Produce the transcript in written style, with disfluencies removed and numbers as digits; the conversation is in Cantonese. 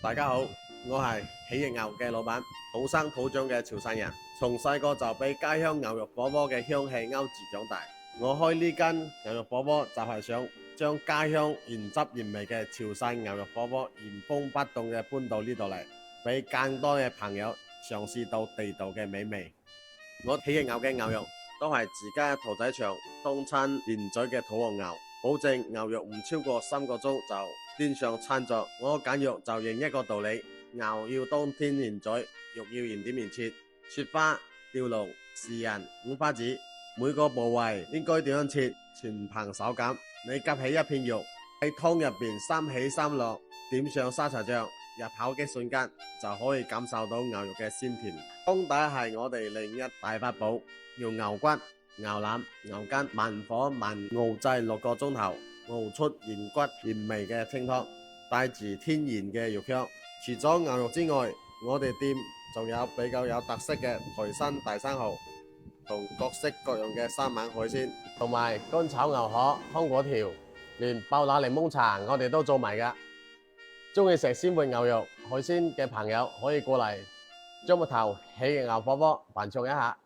大家好，我係喜盈牛嘅老闆，土生土長嘅潮汕人，從細個就俾家鄉牛肉火鍋嘅香氣勾住長大。我開呢間牛肉火鍋就係想將家鄉原汁原味嘅潮汕牛肉火鍋原封不動嘅搬到呢度嚟，俾更多嘅朋友嘗試到地道嘅美味。我喜盈牛嘅牛肉都係自家屠宰場當餐現宰嘅土黃牛，保證牛肉唔超過3個鐘就端上餐桌。我揀肉就認一個道理，牛要當天現宰，肉要現點現切，雪花、吊籠、豉仁、五花子，每個部位應該點樣切，全憑手感。你夾起一片肉喺湯入邊三起三落，點上沙茶醬，入口嘅瞬間就可以感受到牛肉嘅鮮甜。湯底係我哋另一大法寶，用牛骨、牛腩、牛筋慢火慢熬製6個鐘頭，熬出原骨原味嘅清湯，帶住天然嘅肉香。除咗牛肉之外，我哋店仲有比較有特色嘅台山大生蠔，同各式各樣嘅生猛海鮮，同埋乾炒牛河、湯果條，連爆冷檸檬茶我哋都做埋㗎。中意食鮮活牛肉海鮮嘅朋友可以過嚟將木頭喜盈牛火鍋品嚐一下。